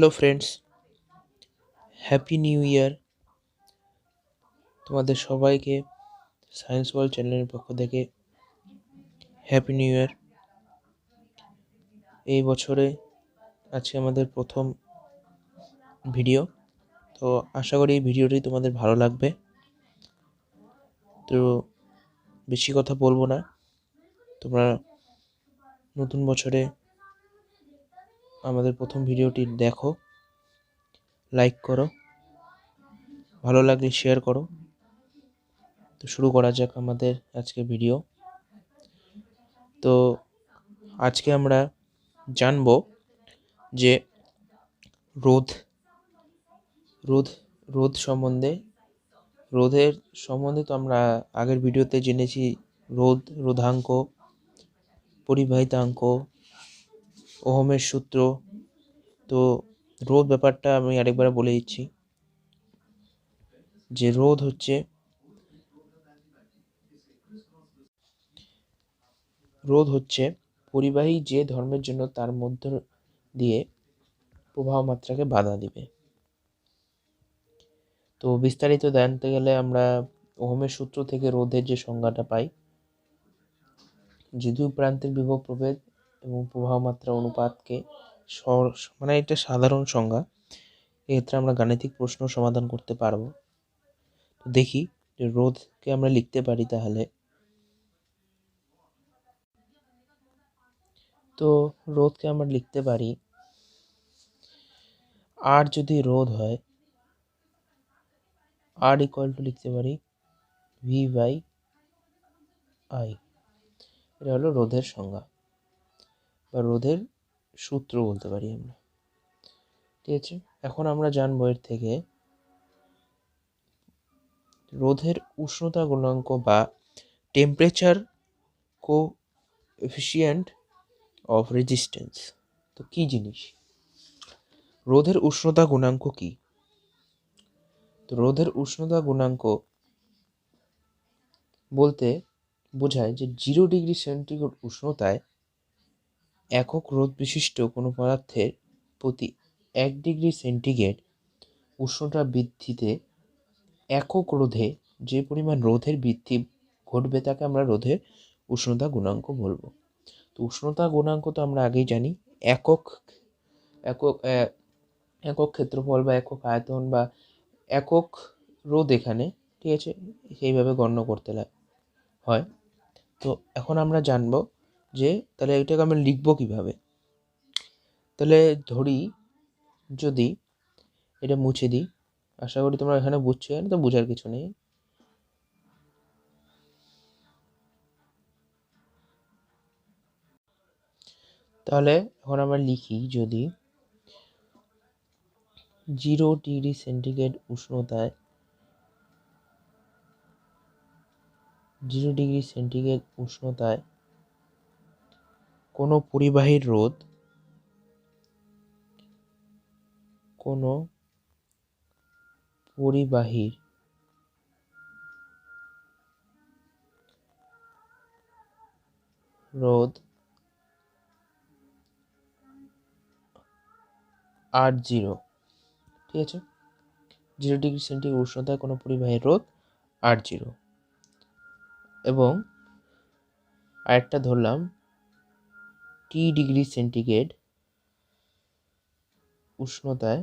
Hello friends, happy new year. তোমাদের সবাইকে science world চ্যানেলের পক্ষ থেকে হ্যাপি নিউ ইয়ার। এই বছরে আজকে আমাদের প্রথম ভিডিও, তো আশা করি এই ভিডিওটি তোমাদের ভালো লাগবে। তো বেশি কথা বলবো না, তোমরা নতুন বছরে আমাদের প্রথম ভিডিওটি দেখো, লাইক করো, ভালো লাগলে শেয়ার করো। তো শুরু করা যাক আমাদের আজকে ভিডিও। তো আজকে আমরা জানবো যে রোধ রোধ রোধ সম্বন্ধে রোধের সম্বন্ধে তো আমরা আগের ভিডিওতে জেনেছি রোধাঙ্ক, পরিবাহিতাঙ্ক, ওহমের সূত্র। তো রোধ ব্যাপারটা আমি আরেকবার বলে দিচ্ছি যে রোধ হচ্ছে পরিবাহী যে ধর্মের জন্য তার মধ্য দিয়ে প্রবাহ মাত্রাকে বাধা দিবে। তো বিস্তারিত জানতে গেলে আমরা ওহমের সূত্র থেকে রোধের যে সংজ্ঞাটা পাই, যে দুই প্রান্তের বিভব প্রভেদ এবং প্রবাহ মাত্রা অনুপাতকে মানে এটা সাধারণ সংজ্ঞা। এক্ষেত্রে আমরা গাণিতিক প্রশ্ন সমাধান করতে পারবো। তো দেখি যে রোধকে আমরা লিখতে পারি তাহলে। তো রোধকে আমরা লিখতে পারি, আর যদি রোধ হয় আর ইকুয়াল টু লিখতে পারি ভি বাই আই। এটা হলো রোধের সংজ্ঞা বা রোধের সূত্র বলতে পারি আমরা। ঠিক আছে, এখন আমরা জানবো এর থেকে রোধের উষ্ণতা গুণাঙ্ক বা টেম্পারেচার কোএফিসিয়েন্ট অফ রেজিস্ট্যান্স। তো কি জিনিস রোধের উষ্ণতা গুণাঙ্ক কি? তো রোধের উষ্ণতা গুণাঙ্ক বলতে বোঝায় যে 0 ডিগ্রি সেন্টিগ্রেড উষ্ণতায় একক রোধ বিশিষ্ট কোনো পদার্থের প্রতি 1 ডিগ্রি সেন্টিগ্রেড উষ্ণতা বৃদ্ধিতে একক রোধে যে পরিমাণ রোধের বৃদ্ধি ঘটবে তাকে আমরা রোধের উষ্ণতা গুণাঙ্ক বলবো। তো উষ্ণতা গুণাঙ্ক তো আমরা আগেই জানি, একক একক একক ক্ষেত্রফল বা একক আয়তন বা একক রোধ এখানে, ঠিক আছে, সেইভাবে গণ্য করতে হয়। তো এখন আমরা জানবো যে তাহলে এটাকে আমরা লিখবো কিভাবে। তাহলে ধরি যদি এটা মুছে দিই, আশা করি তোমরা এখানে বুঝছো, তো বোঝার কিছু নেই। তাহলে এখন আমরা লিখি, যদি 0 ডিগ্রি সেন্টিগ্রেড উষ্ণতায় কোনো পরিবাহীর রোধ R0, ঠিক আছে, 0 ডিগ্রি সেন্টিগ্রেড উষ্ণতায় কোনো পরিবাহীর রোধ R0, এবং আরেকটা ধরলাম T ডিগ্রি সেন্টিগ্রেড উষ্ণতায়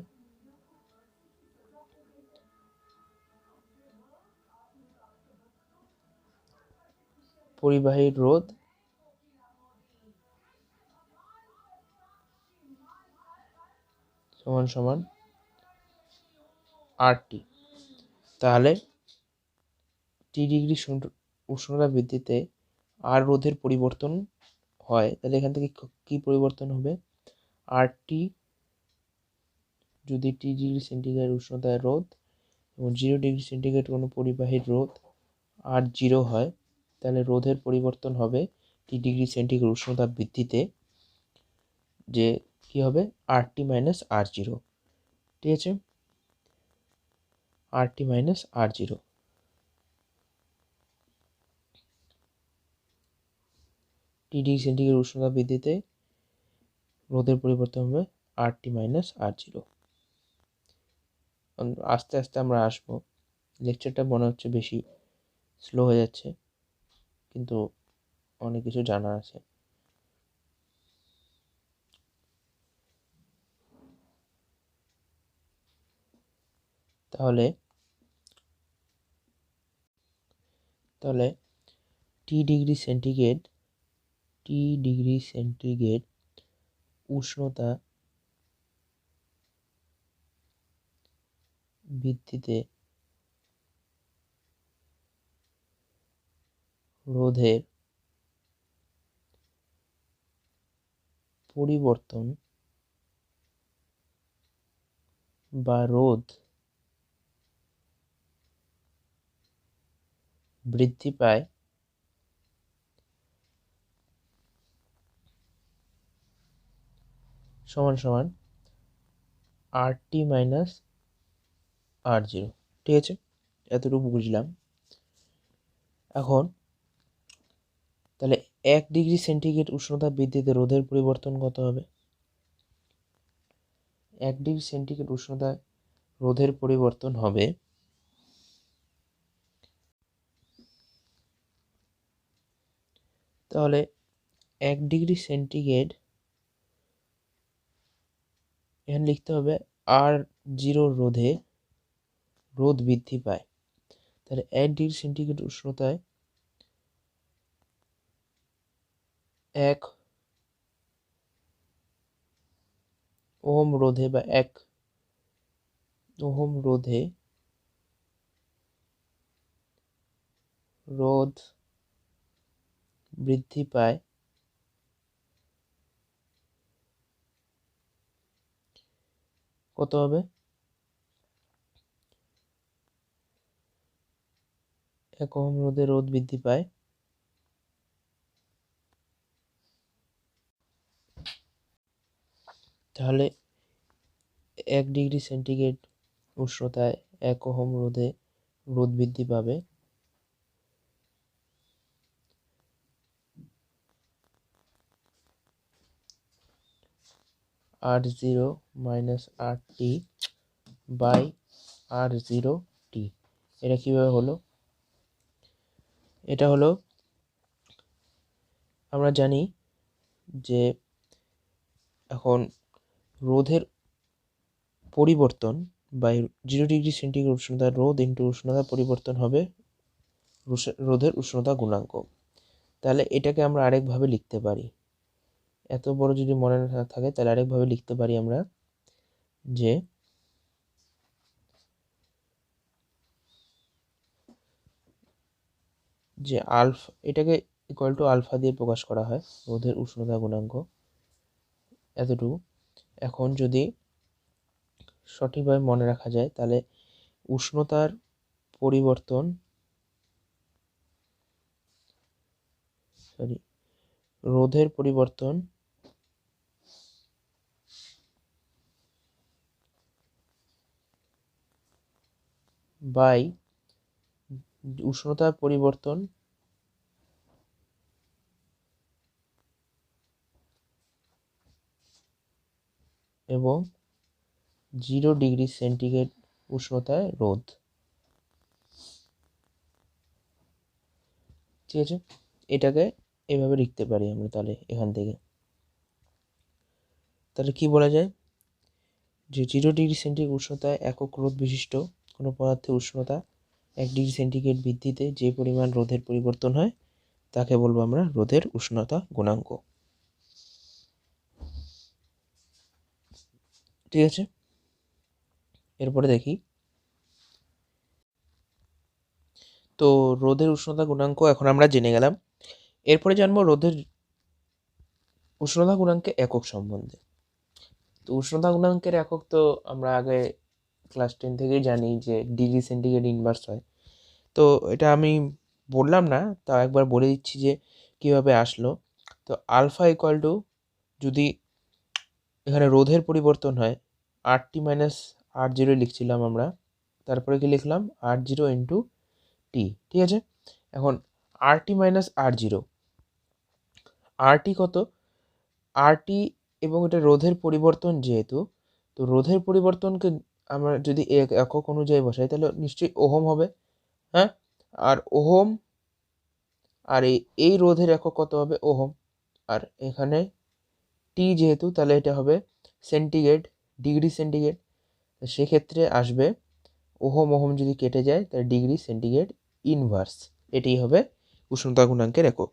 পরিবাহীর রোধ সমান সমান RT। তাহলে টি ডিগ্রি উষ্ণতা বৃদ্ধিতে আর রোধের পরিবর্তন হয়, তাহলে এখান থেকে কি পরিবর্তন হবে? RT যদি টি ডিগ্রি সেন্টিগ্রেড উষ্ণতায় রোধ এবং 0 ডিগ্রি সেন্টিগ্রেড কোনো পরিবাহীর রোধ R0 হয়, তাহলে রোধের পরিবর্তন হবে টি ডিগ্রি সেন্টিগ্রেড উষ্ণতা বৃদ্ধিতে, যে কি হবে RT মাইনাস R0, ঠিক আছে, RT মাইনাস R0। টি ডিগ্রি সেন্টিগ্রেড উষ্ণতা বৃদ্ধিতে রোধের পরিবর্তন হবে আর টি মাইনাস আর জিরো। আস্তে আস্তে আমরা আসবো, লেকচারটা মনে হচ্ছে বেশি স্লো হয়ে যাচ্ছে, কিন্তু অনেক কিছু জানা আছে। তাহলে টি ডিগ্রি সেন্টিগ্রেড উষ্ণতা বৃদ্ধিতে রোধের পরিবর্তন বা রোধ বৃদ্ধি পায় সমান সমান আর টি মাইনাস আর জিরো। ঠিক আছে, এতটুকু বুঝলাম। এখন তাহলে 1 ডিগ্রি সেন্টিগ্রেড উষ্ণতা বৃদ্ধিতে রোধের পরিবর্তন কত হবে? 1 ডিগ্রি সেন্টিগ্রেড উষ্ণতায় রোধের পরিবর্তন হবে তাহলে 1 ডিগ্রি সেন্টিগ্রেড এখানে লিখতে হবে আর জিরো রোধ বৃদ্ধি পায়। তাহলে 1 ডিগ্রি সেন্টিগ্রেড উষ্ণতায় 1 ওহম রোধে বা 1 ওহম রোধে রোধ বৃদ্ধি পায় কত হবে? 1 ওহম রোধে রোধ বৃদ্ধি পায় তাহলে 1 ডিগ্রি সেন্টিগ্রেড উষ্ণতায় 1 ওহম রোধে রোধ বৃদ্ধি পাবে আর zero minus R T by R zero T. এটা কিভাবে হলো? এটা হলো, আমরা জানি যে এখন রোধের পরিবর্তন বা 0 ডিগ্রি সেন্টিগ্রেড উষ্ণতা রোধ ইন্টু উষ্ণতা পরিবর্তন হবে রোধের উষ্ণতা গুণাঙ্ক। তাহলে এটাকে আমরা আরেকভাবে লিখতে পারি, এত বড় যদি মনে না থাকে তাহলে আরেকভাবে লিখতে পারি আমরা যে আলফা, এটাকে ইকুয়াল টু আলফা দিয়ে প্রকাশ করা হয়, রোধের উষ্ণতা গুণাঙ্ক এতটুকু। এখন যদি সঠিকভাবে মনে রাখা যায় তাহলে উষ্ণতার পরিবর্তন রোধের পরিবর্তন বাই উষ্ণতার পরিবর্তন এবং 0 ডিগ্রি সেন্টিগ্রেড উষ্ণতায় রোধ। ঠিক আছে, এটাকে এভাবে লিখতে পারি আমরা। তাহলে এখান থেকে তাহলে কি বলা যায় যে 0 ডিগ্রি সেন্টিগ্রেড উষ্ণতায় একক রোধ বিশিষ্ট কোনো পদার্থের উষ্ণতা 1 ডিগ্রি সেন্টিগ্রেড বৃদ্ধিতে যে পরিমাণ রোধের পরিবর্তন হয় তাকে বলবো আমরা রোধের উষ্ণতা গুণাঙ্ক। ঠিক আছে, এরপরে দেখি। তো রোধের উষ্ণতা গুণাঙ্ক এখন আমরা জেনে গেলাম। এরপরে জানবো রোধের উষ্ণতা গুণাঙ্কের একক সম্বন্ধে। তো উষ্ণতা গুণাঙ্কের একক তো আমরা আগে ক্লাস 10 থেকেই জানি যে ডিগ্রি সেন্টিগ্রেড ইনভার্স হয়। তো এটা আমি বললাম না, তা একবার বলে দিচ্ছি যে কিভাবে আসলো। তো আলফা ইকুয়াল টু, যদি এখানে রোধের পরিবর্তন হয় আর টি মাইনাস আর জিরো লিখছিলাম আমরা, তারপরে কি লিখলাম আর জিরো ইন্টু টি। ঠিক আছে, এখন আর টি মাইনাস আর জিরো, আর টি কত? আর টি এবং এটা রোধের পরিবর্তন যেহেতু, তো রোধের পরিবর্তনকে আমরা যদি একক অনুযায়ী বসাই তাহলে নিশ্চয়ই ওহম হবে। হ্যাঁ, আর ওহম, আর এই রোধের একক কত হবে? ওহম। আর এখানে টি যেহেতু, তাহলে এটা হবে সেন্টিগ্রেড, ডিগ্রি সেন্টিগ্রেড। সেক্ষেত্রে আসবে ওহম ওহম যদি কেটে যায় তাহলে ডিগ্রি সেন্টিগ্রেড ইনভার্স, এটাই হবে উষ্ণতা গুণাঙ্কের একক।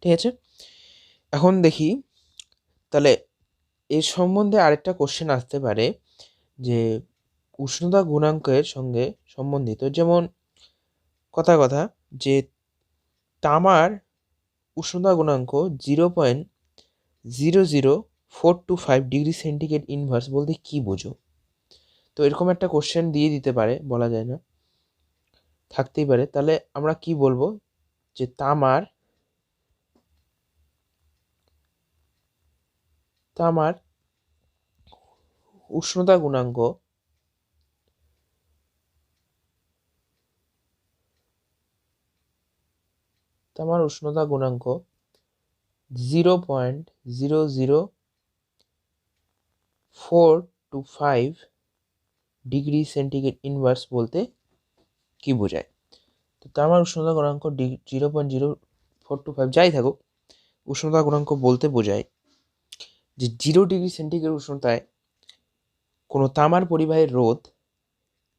ঠিক আছে, এখন দেখি তাহলে এর সম্বন্ধে আরেকটা কোশ্চেন আসতে পারে যে উষ্ণতা গুণাঙ্কের সঙ্গে সম্বন্ধিত, যেমন কথা কথা যে তামার উষ্ণতা গুণাঙ্ক 0.00425 ডিগ্রি সেন্টিগ্রেড ইনভার্স বলতে কি বোঝো? তো এরকম একটা কোশ্চেন দিয়ে দিতে পারে, বলা যায় না, থাকতেই পারে। তাহলে আমরা কি বলবো যে তামার উষ্ণতা গুণাঙ্ক তামার উষ্ণতা গুণাঙ্ক 0.00425 ডিগ্রি সেন্টিগ্রেড ইনভার্স বলতে কি বোঝায়? তো তামার উষ্ণতা গুণাঙ্ক 0.0425 যাই থাকুক, উষ্ণতা গুণাঙ্ক বলতে বোঝায় যে 0 ডিগ্রি সেন্টিগ্রেড উষ্ণতায় কোনো তামার পরিবাহীর রোধ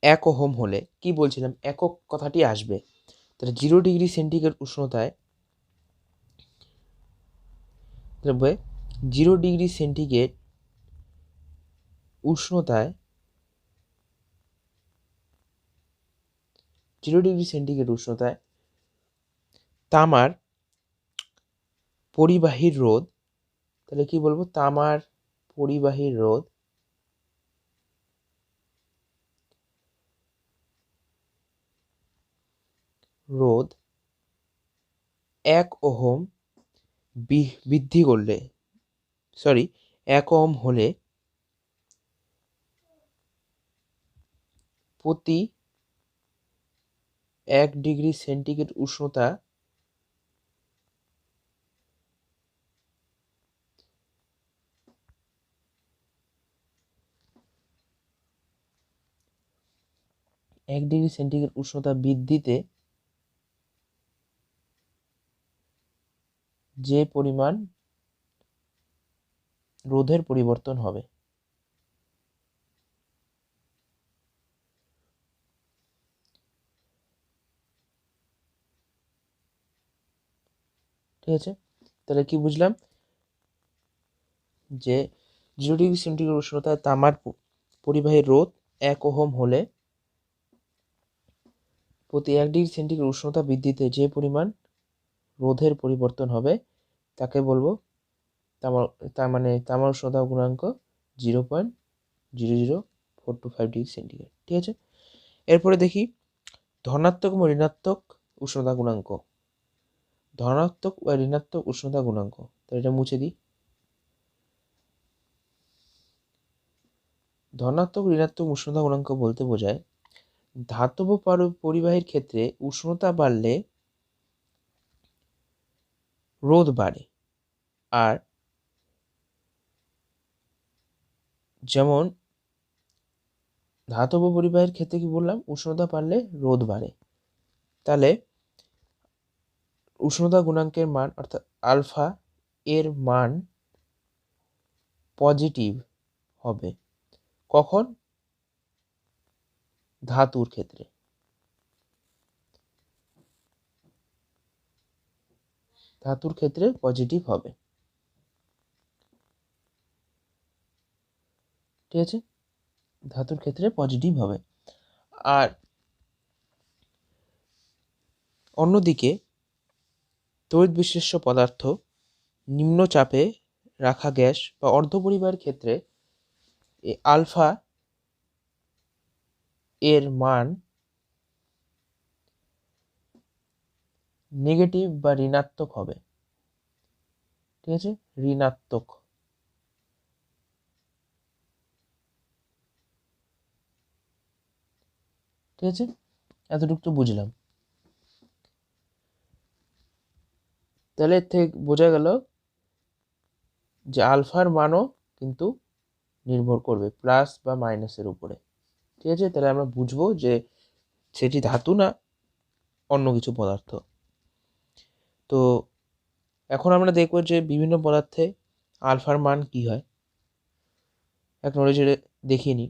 1 ওহম হলে, কি বলছিলাম, একক কথাটি আসবে। তাহলে 0 ডিগ্রি সেন্টিগ্রেড উষ্ণতায় 0 ডিগ্রি সেন্টিগ্রেড উষ্ণতায় 0 ডিগ্রি সেন্টিগ্রেড উষ্ণতায় তামার পরিবাহীর রোধ, তাহলে কি বলবো, তামার পরিবাহীর রোধ 1 ওহম বৃদ্ধি করলে, 1 ওহম হলে প্রতি 1 ডিগ্রি সেন্টিগ্রেড উষ্ণতা বৃদ্ধিতে যে পরিমাণ রোধের পরিবর্তন হবে। ঠিক আছে, তাহলে কি বুঝলাম যে 0 ডিগ্রি সেন্টিগ্রেড উষ্ণতায় তামার পরিবাহীর রোধ 1 ওহম হলে প্রতি 1 ডিগ্রি সেন্টিগ্রেড উষ্ণতা বৃদ্ধিতে যে পরিমাণ রোধের পরিবর্তন হবে তাকে বলবো তামার, তার মানে তামার উষ্ণতা গুণাঙ্ক 0.00425 ডিগ্রি সেন্টিগ্রেড। ঠিক আছে, এরপরে দেখি ধনাত্মক ও ঋণাত্মক উষ্ণতা গুণাঙ্ক। ধনাত্মক বা ঋণাত্মক উষ্ণতা গুণাঙ্ক, তো এটা মুছে দিই। ধনাত্মক ঋণাত্মক উষ্ণতা গুণাঙ্ক বলতে বোঝায় ধাতব পরিবাহীর ক্ষেত্রে উষ্ণতা বাড়লে রোধ বাড়ে, আর যেমন ধাতব পরিবাহীর ক্ষেত্রে কি বললাম, উষ্ণতা বাড়লে রোধ বাড়ে, তাহলে উষ্ণতা গুণাঙ্কের মান অর্থাৎ আলফা এর মান পজিটিভ হবে। কখন? ধাতুর ক্ষেত্রে। ধাতুর ক্ষেত্রে পজিটিভ হবে। ঠিক আছে, ধাতুর ক্ষেত্রে পজিটিভ হবে। আর অন্যদিকে তড়িৎ বিশেষ্য পদার্থ, নিম্ন চাপে রাখা গ্যাস বা অর্ধপরিবাহীর ক্ষেত্রে আলফা এর মান নেগেটিভ বা ঋণাত্মক হবে। ঠিক আছে, ঋণাত্মক। ঠিক আছে, এতটুকু তো বুঝলাম। তাহলে এর থেকে বোঝা গেল যে আলফার মানও কিন্তু নির্ভর করবে প্লাস বা মাইনাসের উপরে। ঠিক আছে, তাহলে আমরা বুঝবো যে সেটি ধাতু না অন্য কিছু পদার্থ। তো এখন আমরা দেখবো যে বিভিন্ন পদার্থে আলফার মান কি হয়, এক নড়েচড়ে দেখিয়ে নিই।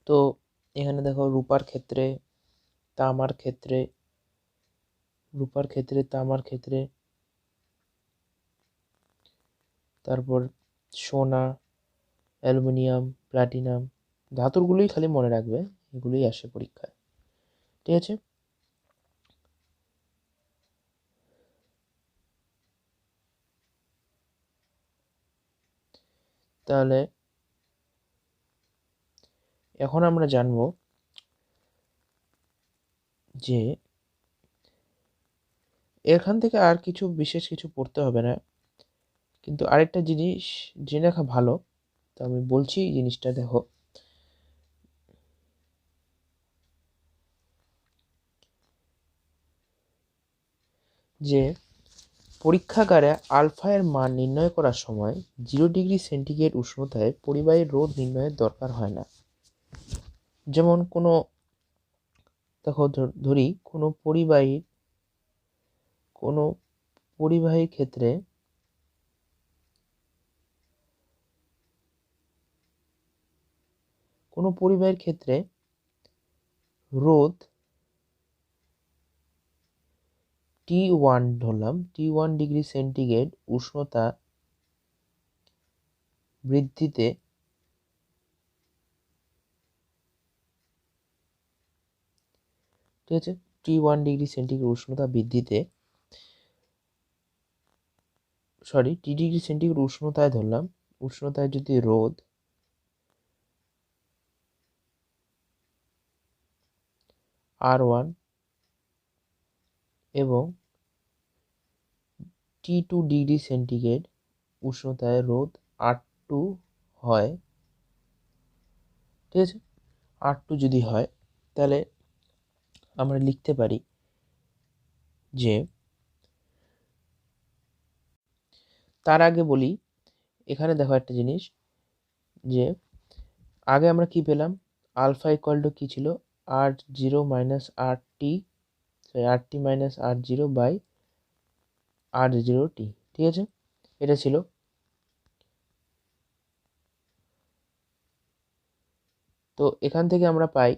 তো এখানে দেখো রূপার ক্ষেত্রে, তামার ক্ষেত্রে, তামার ক্ষেত্রে, তারপর সোনা, অ্যালুমিনিয়াম, প্লাটিনাম, ধাতুরগুলোই খালি মনে রাখবে, এগুলোই আসে পরীক্ষায়। ঠিক আছে, তাহলে এখন আমরা জানবো যে এখান থেকে আর কিছু বিশেষ কিছু পড়তে হবে না, কিন্তু আরেকটা জিনিস জেনে রাখা ভালো। তো আমি বলছি জিনিসটা দেখো, যে পরীক্ষাগারে আলফা এর মান নির্ণয় করার সময় 0 ডিগ্রি সেন্টিগ্রেড উষ্ণতায় পরিবাহীর রোধ নির্ণয়ের দরকার হয় না। যেমন কোনো দেখো ধরি কোনো পরিবাহীর ক্ষেত্রে রোধ T1 ধরলাম, T1 ডিগ্রি সেন্টিগ্রেড উষ্ণতা বৃদ্ধিতে ঠিক আছে, T1 ডিগ্রি সেন্টিগ্রেড উষ্ণতা বৃদ্ধিতে T ডিগ্রি সেন্টিগ্রেড উষ্ণতায় ধরলাম, উষ্ণতায় যদি রোধ R1 এবং T2 ডিগ্রি সেন্টিগ্রেড উষ্ণতায় রোধ R2 হয়, ঠিক আছে, R2 যদি হয়, তাহলে আমরা লিখতে পারি যে, তার আগে বলি এখানে দেখো একটা জিনিস, যে আগে আমরা কি পেলাম, আলফা ইকুয়াল টু কি ছিল, R0 minus RT minus R0 by R0T, ঠিক আছে, এটা ছিল। তো এখান থেকে আমরা পাই,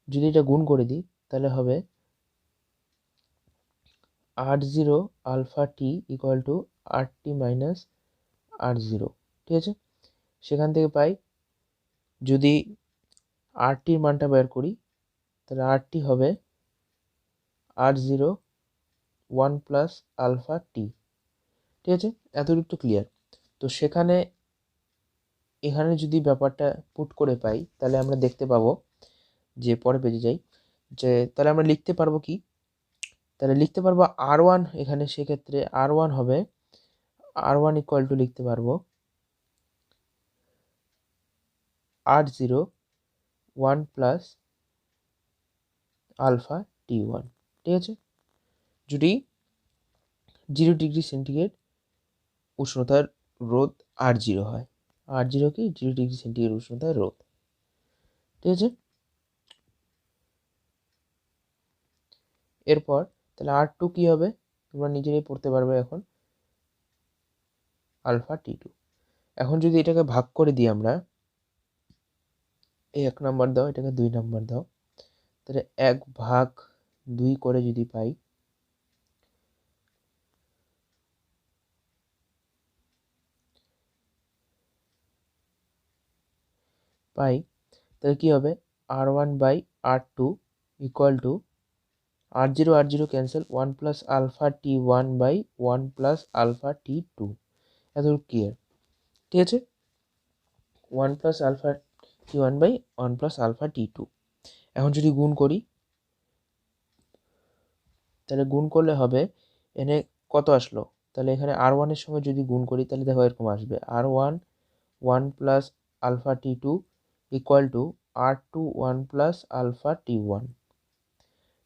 যদি এটা গুণ করে দিই তাহলে হবে R0 alpha T equal to RT minus R0, ঠিক আছে। সেখান থেকে পাই, যদি RTর মানটা বের করি তাহলে RT হবে R0 1 প্লাস আলফা টি, ঠিক আছে, এতটুকু তো ক্লিয়ার। তো এখানে যদি ব্যাপারটা পুট করে পাই, তাহলে আমরা দেখতে পাবো যে পরে পেজে যাই, যে তাহলে আমরা লিখতে পারবো কি, তাহলে লিখতে পারবো R1, এখানে সেক্ষেত্রে R1 হবে R1 ইকুয়াল টু লিখতে পারবো R0 1 প্লাস আলফা T1, ঠিক আছে, যদি 0 ডিগ্রি সেন্টিগ্রেড উষ্ণতার রোধ R0 হয়, R0 কি 0 ডিগ্রি সেন্টিগ্রেড উষ্ণতার রোধ, ঠিক আছে। এরপর তাহলে R2 কি হবে, তোমরা নিজেরাই পড়তে পারবে এখন, আলফা T2। এখন যদি এটাকে ভাগ করে দিই আমরা, এই 1 নম্বর দাও, এটাকে 2 নম্বর দাও, তাহলে 1/2 করে যদি পাই, তাহলে কি হবে, R1 by R2 equal to R0 cancel, 1 plus alpha T1 by 1 plus alpha T2, এতটুকু ক্লিয়ার, ঠিক আছে। 1 plus alpha T1 by 1 plus alpha T2। এখন যদি গুণ করি, তাহলে গুণ করলে হবে, এনে কত আসলো, তাহলে এখানে R1 এর সঙ্গে যদি গুণ করি তাহলে দেখো এরকম আসবে, R1 1 plus alpha T2 equal to R2 1 plus alpha T1,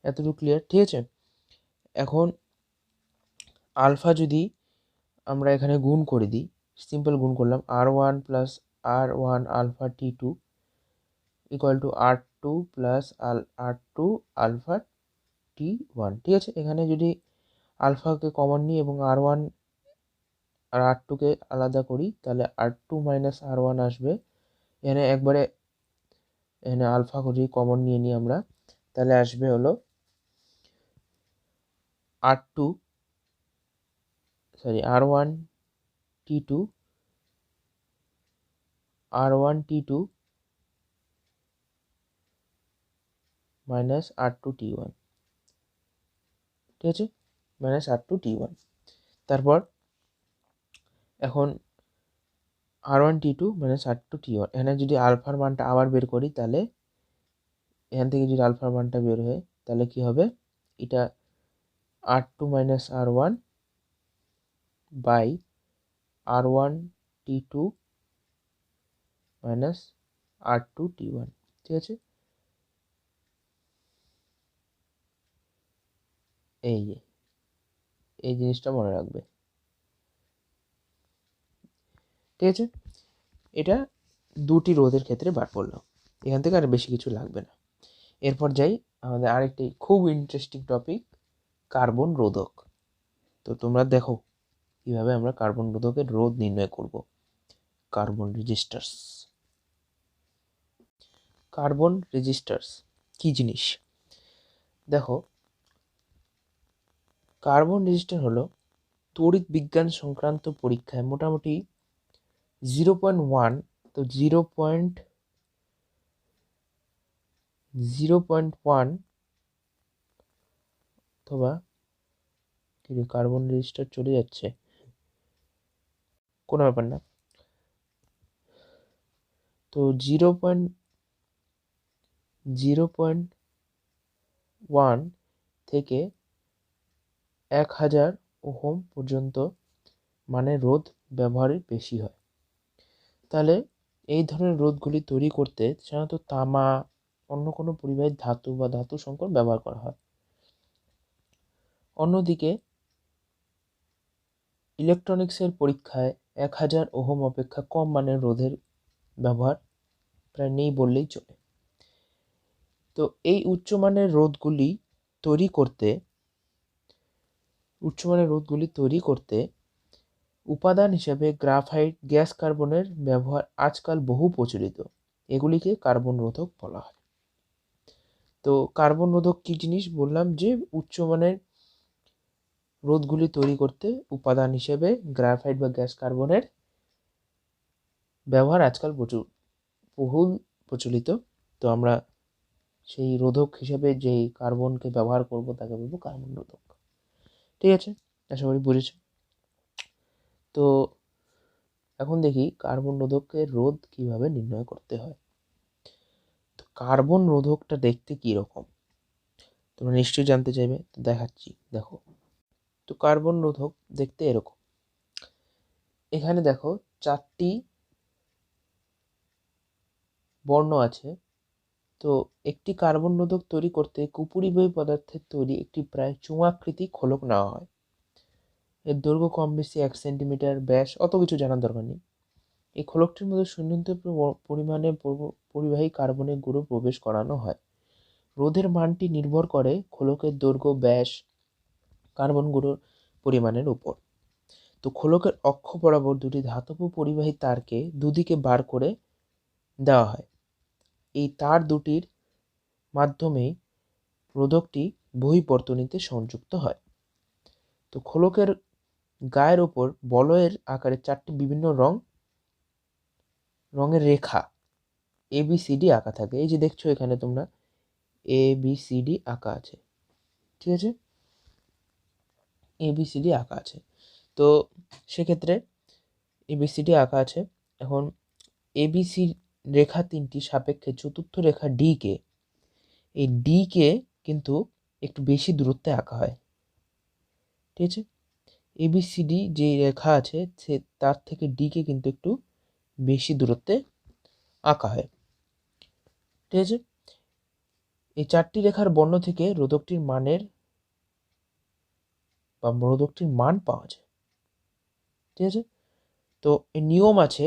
এতটুকু ক্লিয়ার, ঠিক আছে। এখন আলফা যদি আমরা এখানে গুণ করে দিই, সিম্পল গুণ করলাম, R1 plus R1 alpha T2 equal to R2 plus R2 alpha T1। ঠিক আছে, এখানে যদি আলফাকে কমন নিই এবং R1 আর R2কে আলাদা করি, তাহলে R2 মাইনাস R1 আসবে। এখানে একবারে এখানে আলফা যদি কমন নিয়ে নিই আমরা, তাহলে আসবে হলো R1 T2 minus R2 T1। ঠিক আছে, মাইনাস R2 T1। তারপর এখন R1 T2 minus R2 T1, এখানে যদি আলফার মানটা আবার বের করি, তাহলে এখান থেকে যদি আলফার মানটা বের হয়, তাহলে কি হবে, এটা R2 minus R1 by R1 T2 minus R2 T1। ঠিক আছে, এই জিনিসটা মনে রাখবে। ঠিক আছে, এটা দুটি রোধের ক্ষেত্রে বার করলাম, এখান থেকে আর বেশি কিছু লাগবে না। এরপর যাই আমাদের আরেকটি খুব ইন্টারেস্টিং টপিক, কার্বন রোধক। তো তোমরা দেখো কিভাবে আমরা কার্বন রোধকের রোধ নির্ণয় করব। Carbon registers. কার্বন রেজিস্টার্স কি জিনিস দেখো, কার্বন রেজিস্টার হলো তড়িৎ বিজ্ঞান সংক্রান্ত পরীক্ষায় মোটামুটি 0.1, তো 0.1 অথবা কার্বন রেজিস্টার চলে যাচ্ছে, কোনো ব্যাপার না। তো 0.1 থেকে 1000 ওহম পর্যন্ত মানে রোধ ব্যবহারের বেশি হয়। তাহলে এই ধরনের রোধগুলি তৈরি করতে সাধারণত তামা, অন্য কোনো পরিবাহী ধাতু বা ধাতু সংকর ব্যবহার করা হয়। অন্যদিকে ইলেকট্রনিক্সের পরীক্ষায় 1000 ওহম অপেক্ষা কম মানের রোধের ব্যবহার প্রায় নেই বললেই চলে। তো এই উচ্চমানের রোধগুলি তৈরি করতে উপাদান হিসেবে গ্রাফাইট, গ্যাস কার্বনের ব্যবহার আজকাল বহু প্রচলিত। এগুলিকে কার্বন রোধক বলা হয়। তো কার্বন রোধক কি জিনিস বললাম, যে উচ্চমানের রোধগুলি তৈরি করতে উপাদান হিসেবে গ্রাফাইট বা গ্যাস কার্বনের ব্যবহার আজকাল বহুল প্রচলিত। তো আমরা সেই রোধক হিসেবে যেই কার্বনকে ব্যবহার করব তাকে বলবো কার্বন রোধক। ঠিক আছে, আশা করি বুঝেছো। তো এখন দেখি কার্বন রোধকের রোধ কিভাবে নির্ণয় করতে হয়। তো কার্বন রোধকটা দেখতে কি রকম তোমরা নিশ্চয়ই জানতে চাইবে, তো দেখাচ্ছি। দেখো, তো কার্বন রোধক দেখতে এরকম। এখানে দেখো 4টি বর্ণ আছে। তো একটি কার্বন রোধক তৈরি করতে কুপরিবাহী পদার্থের তৈরি একটি প্রায় চুঙাকৃতি খোলক নেওয়া হয়। এর দৈর্ঘ্য কম বেশি 1 সেন্টিমিটার, ব্যাস অত কিছু জানার দরকার নেই। এই খোলকটির মধ্যে সুনির্দিষ্ট পরিমাণে পরিবাহী কার্বনের গুঁড়ো প্রবেশ করানো হয়। রোধের মানটি নির্ভর করে খোলকের দৈর্ঘ্য, ব্যাস, কার্বন গুঁড়োর পরিমাণের উপর। তো খোলকের অক্ষ বরাবর দুটি ধাতব পরিবাহী তারকে দুদিকে বার করে দেওয়া হয়। এই তার দুটির মাধ্যমেই রোধকটি বহিঃবর্তনীতে সংযুক্ত হয়। তো খোলকের গায়ের ওপর বলয়ের আকারে 4টি বিভিন্ন রঙের রেখা ABCD আঁকা থাকে। এই যে দেখছো এখানে তোমরা ABCD আঁকা আছে। ঠিক আছে, ABCD আঁকা আছে। তো সেক্ষেত্রে ABCD আঁকা আছে। এখন ABC রেখা 3টি সাপেক্ষে চতুর্থ রেখা এই ডিকে কিন্তু একটু বেশি দূরত্বে আঁকা হয়। ঠিক আছে, ABCD যে রেখা আছে সে তার থেকে ডিকে কিন্তু একটু বেশি দূরত্বে আঁকা হয়। ঠিক আছে, এই 4টি রেখার বর্ণ থেকে রোধকটির মানের বা রোধকটির মান পাওয়া যায়। ঠিক আছে, তো এই নিয়ম আছে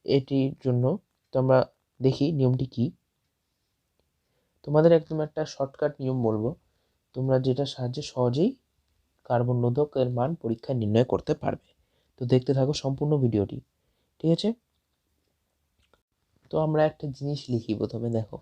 এটির জন্য। তো আমরা দেখি নিয়মটি কি। তোমাদের একদম একটা শর্টকাট নিয়ম বলবো, তোমরা যেটা সাহায্যে সহজেই কার্বন রোধকের মান পরীক্ষায় নির্ণয় করতে পারবে। তো দেখতে থাকো সম্পূর্ণ ভিডিওটি। ঠিক আছে, তো আমরা একটা জিনিস লিখি প্রথমে। দেখো,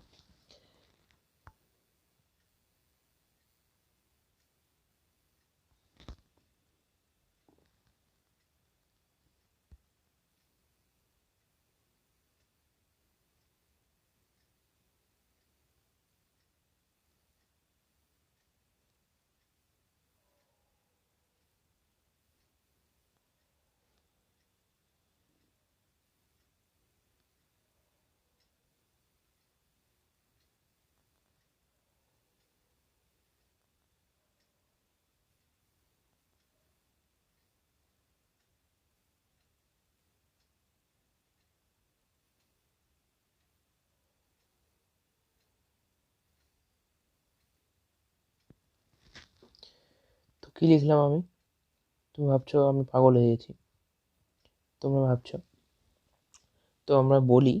তো কি লিখলাম আমি? তুমি ভাবছো আমি পাগল হয়ে গেছি, তোমরা ভাবছো। তো আমরা বলি,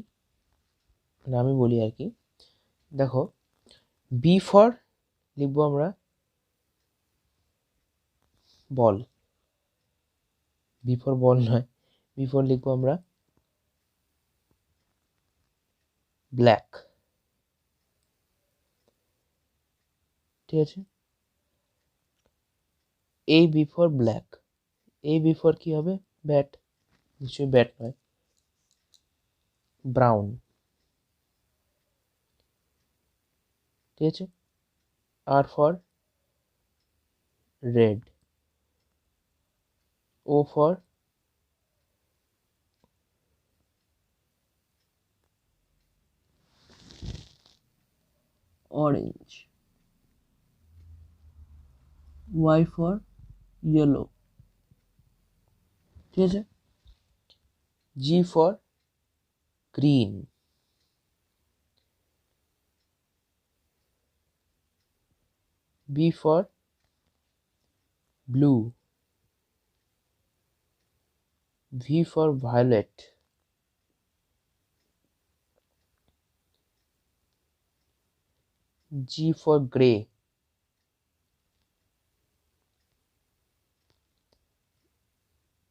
মানে আমি বলি আর কি। দেখো, বি ফর লিখবো আমরা বল, বি ফর বল নয়, বি ফর লিখবো আমরা ব্ল্যাক। ঠিক আছে, এই বি ফর ব্ল্যাক, এই বি ফর কি হবে? ব্যাট। নিশ্চয়ই ব্যাট নয়, ব্রাউন। ঠিক আছে, R for red, O for orange, Y for yellow. ঠিক আছে, G for green, B for blue, V for violet, G for grey,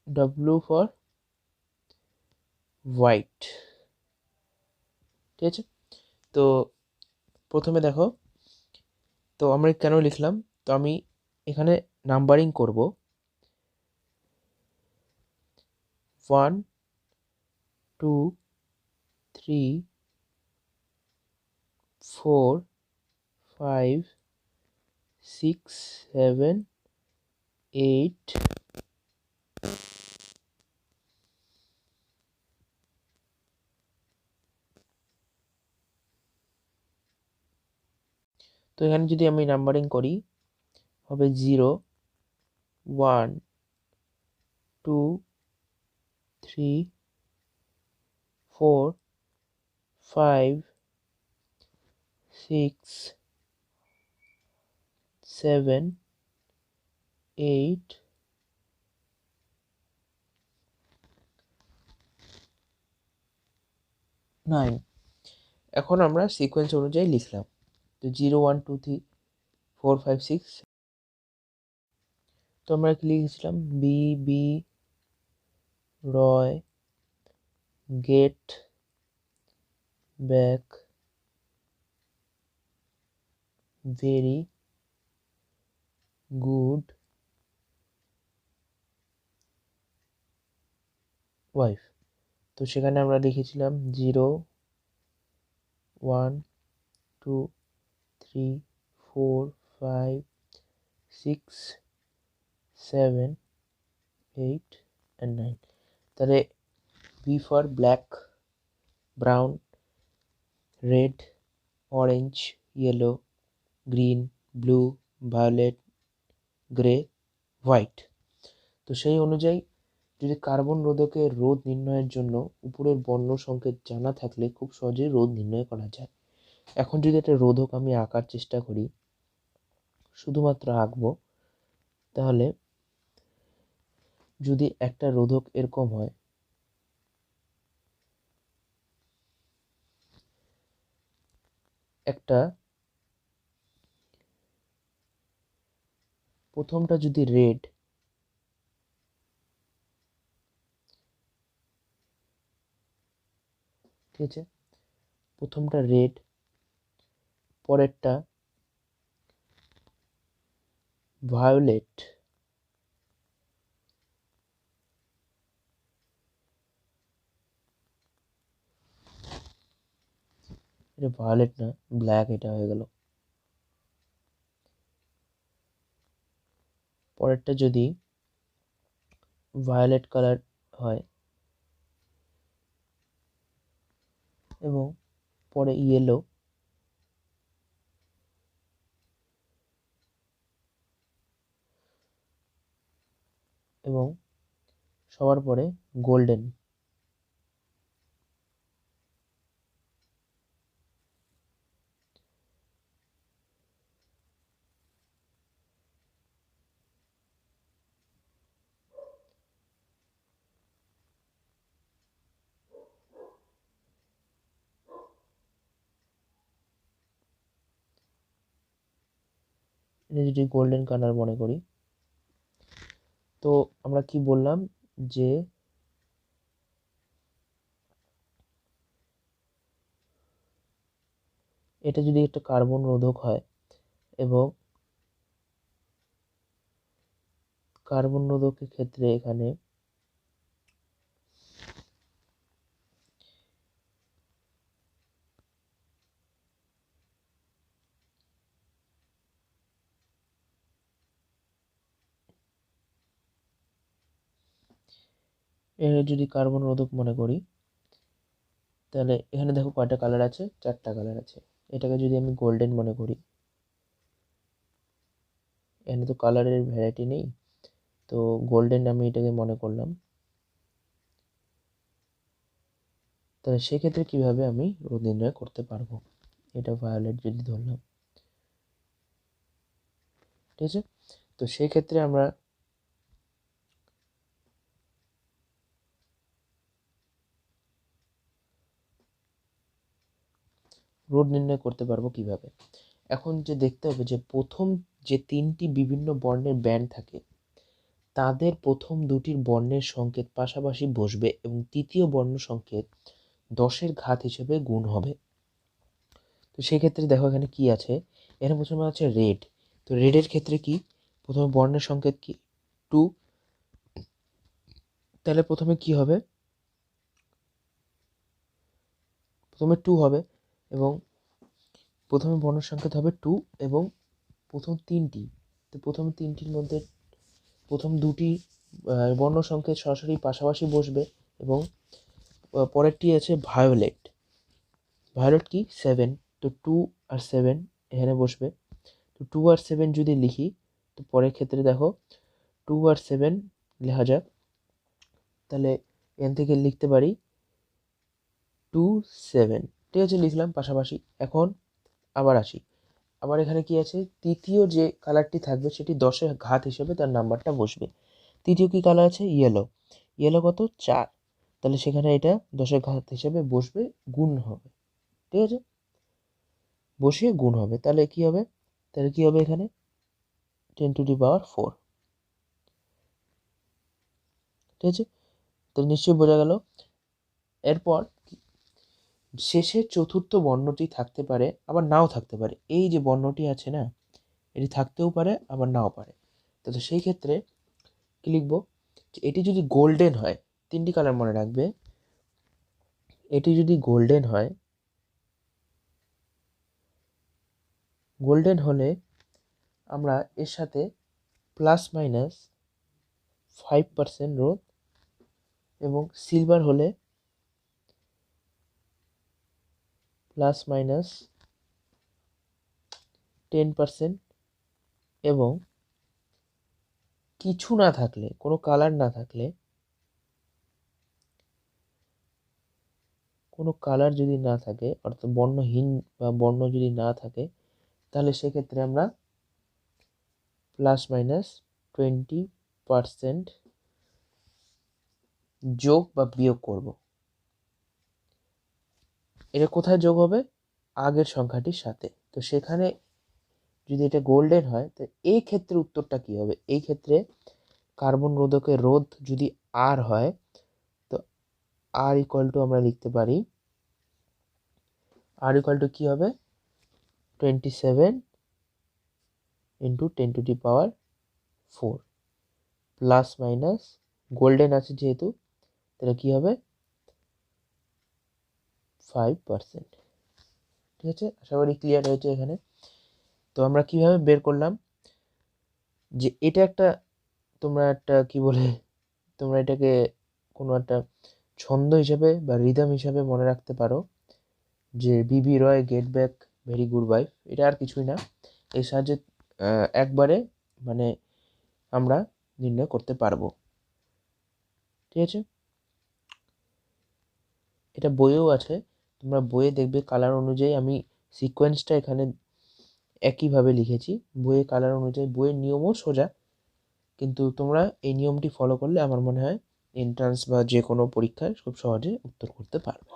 W for white. ঠিক আছে, তো প্রথমে দেখো, তো আমরা কেন লিখলাম, তো আমি এখানে নাম্বারিং করব। 1 2 3 4 5 6 7 8। তো এখানে যদি আমি নাম্বারিং করি হবে 0 1 2 3 4 5 6 7 8 9। এখন আমরা সিকোয়েন্স অনুযায়ী লিখলাম, তো 0 1 2 3 4 5 6। তো আমরা কি লিখেছিলাম? B B, Roy, get, back, very, good, wife. তো সেখানে আমরা লিখেছিলাম 0 1 2 3 4 5 6 7 8 and 9। তাহলে B for black, brown, red, orange, yellow, green, blue, violet, grey, white. তো সেই অনুযায়ী যদি কার্বন রোধকের রোধ নির্ণয়ের জন্য উপরের বর্ণ সংকেত জানা থাকলে খুব সহজেই রোধ নির্ণয় করা যায়। এখন যদি একটা রোধক আমি আঁকার চেষ্টা করি, শুধুমাত্র আঁকবো, তাহলে যদি একটা রোধক এরকম হয়, একটা প্রথমটা যদি রেড, ঠিক আছে, প্রথমটা রেড, পরেরটা ভায়োলেট, এটা ভায়োলেট না, ব্ল্যাক এটা হয়ে গেল। পরেরটা যদি ভায়োলেট কালার হয় এবং পরে ইয়েলো, এবং সবার পরে গোল্ডেন। এটা যদি গোল্ডেন কালার মনে করি, তো আমরা কি বললাম যে এটা যদি একটা কার্বন রোধক হয় এবং কার্বন রোধকের ক্ষেত্রে এখানে যদি কার্বন রোধক মনে করি, তাহলে এখানে দেখো কয়টা কালার আছে, 4টা কালার আছে। এটাকে যদি আমি গোল্ডেন মনে করি, এখানে তো কালারের ভ্যারাইটি নেই, তো গোল্ডেন আমি এটাকে মনে করলাম। তাহলে সেক্ষেত্রে কিভাবে আমি রোধ নির্ণয় করতে পারবো, এটা ভায়োলেট যদি ধরলাম, ঠিক আছে। তো সেই ক্ষেত্রে আমরা রোধ নির্ণয় করতে পারবো কিভাবে। এখন যে দেখতে হবে যে প্রথম যে 3টি বিভিন্ন বর্ণের ব্যান্ড থাকে, তাদের প্রথম দুটির বর্ণের সংকেত পাশাপাশি বসবে এবং তৃতীয় বর্ণ সংকেত 10-এর ঘাত হিসেবে গুণ হবে। তো সেক্ষেত্রে দেখো এখানে কি আছে, এখানে প্রথমে আছে রেড। তো রেডের ক্ষেত্রে কি, প্রথমে বর্ণের সংকেত কি 2, তাহলে প্রথমে কি হবে, প্রথমে 2 হবে এবং প্রথমে বর্ণ সংকেত হবে 2 এবং প্রথম 3টি, তো প্রথম 3টির মধ্যে প্রথম দুটি বর্ণ সংকেত সরাসরি পাশাপাশি বসবে এবং পরেরটি আছে ভায়োলেট। ভায়োলেট কি 7, তো 2 আর 7 এখানে বসবে। তো 2 আর 7 যদি লিখি, তো পরের ক্ষেত্রে দেখো 2 আর 7 লেখা যাক, তাহলে এখান থেকে লিখতে পারি 2 7, ঠিক আছে, লিখলাম পাশাপাশি। এখন আবার আসি, আবার এখানে কি আছে, তৃতীয় যে কালারটি থাকবে সেটি 10-এর ঘাত হিসেবে তার নাম্বারটা বসবে। তৃতীয় কি কালার আছে, ইয়েলো। ইয়েলো কত 4, তাহলে সেখানে এটা 10-এর ঘাত হিসেবে বসবে, গুণ হবে, ঠিক আছে, বসিয়ে গুণ হবে। তাহলে কি হবে, তাহলে কি হবে এখানে 10⁴, ঠিক আছে, তাহলে নিশ্চয়ই বোঝা গেল। এরপর শেষের চতুর্থ বর্ণটি থাকতে পারে আবার নাও থাকতে পারে, এই যে বর্ণটি আছে না, এটি থাকতেও পারে আবার নাও পারে। তো সেই ক্ষেত্রে কি লিখবো, এটি যদি গোল্ডেন হয়, 3টি কালার মনে রাখবে, এটি যদি গোল্ডেন হয়, গোল্ডেন হলে আমরা এর সাথে +-5% রোধ, এবং সিলভার হলে +-10%, এবং কিছু না থাকলে, কোনো কালার না থাকলে, কোনো কালার যদি না থাকে, অর্থাৎ বর্ণহীন বা বর্ণ যদি না থাকে, তাহলে সেক্ষেত্রে আমরা +-10 20% যোগ বা বিয়োগ করব। এটা কোথায় যোগ হবে? আগের সংখ্যাটির সাথে। তো সেখানে যদি এটা গোল্ডেন হয়, তো এই ক্ষেত্রে উত্তরটা কি হবে? এই ক্ষেত্রে কার্বন রোধকের রোধ যদি আর হয়, তো আর ইকুয়াল টু আমরা লিখতে পারি, আর ইকুয়াল টু কি হবে? 27 ইন্টু 10⁴ প্লাস মাইনাস গোল্ডেন আছে যেহেতু, তাহলে কি হবে? 5%। ঠিক আছে, আশা করি ক্লিয়ার হয়েছে এখানে। তো আমরা কিভাবে বের করলাম যে এটা একটা, তোমরা একটা কি বলে, তোমরা এটাকে কোনো একটা ছন্দ হিসাবে বা রিদম হিসাবে মনে রাখতে পারো যে B B Roy get back very good wife. এটা আর কিছুই না, এর সাহায্যে একবারে মানে আমরা নির্ণয় করতে পারবো। ঠিক আছে, এটা বইয়েও আছে, তোমরা বইয়ে দেখবে কালার অনুযায়ী আমি সিকোয়েন্সটা এখানে একইভাবে লিখেছি। বইয়ে কালার অনুযায়ী, বইয়ের নিয়মও সোজা, কিন্তু তোমরা এই নিয়মটি ফলো করলে আমার মনে হয় এন্ট্রান্স বা যে কোনো পরীক্ষায় খুব সহজে উত্তর করতে পারবে।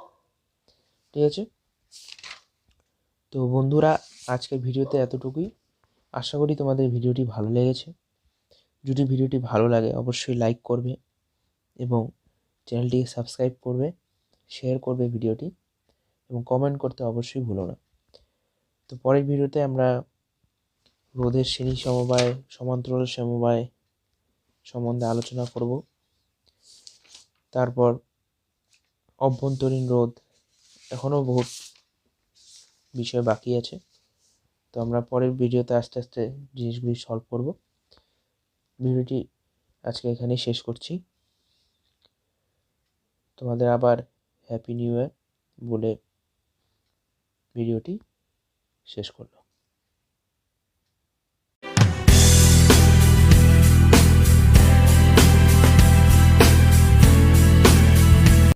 ঠিক আছে, তো বন্ধুরা আজকের ভিডিওতে এতটুকুই। আশা করি তোমাদের ভিডিওটি ভালো লেগেছে। যদি ভিডিওটি ভালো লাগে অবশ্যই লাইক করবে এবং চ্যানেলটিকে সাবস্ক্রাইব করবে, শেয়ার করবে ভিডিওটি, এবং কমেন্ট করতে অবশ্যই ভুলো না। তো পরের ভিডিওতে আমরা রোধের শ্রেণী সমবায়, সমান্তরাল সমবায় সম্বন্ধে আলোচনা করব। তারপর অভ্যন্তরীণ রোধ, এখনও বহুত বিষয় বাকি আছে। তো আমরা পরের ভিডিওতে আস্তে আস্তে জিনিসগুলি সলভ করব। ভিডিওটি আজকে এখানেই শেষ করছি। তোমাদের আবার হ্যাপি নিউ ইয়ার বলে ভিডিওটি শেষ করলাম।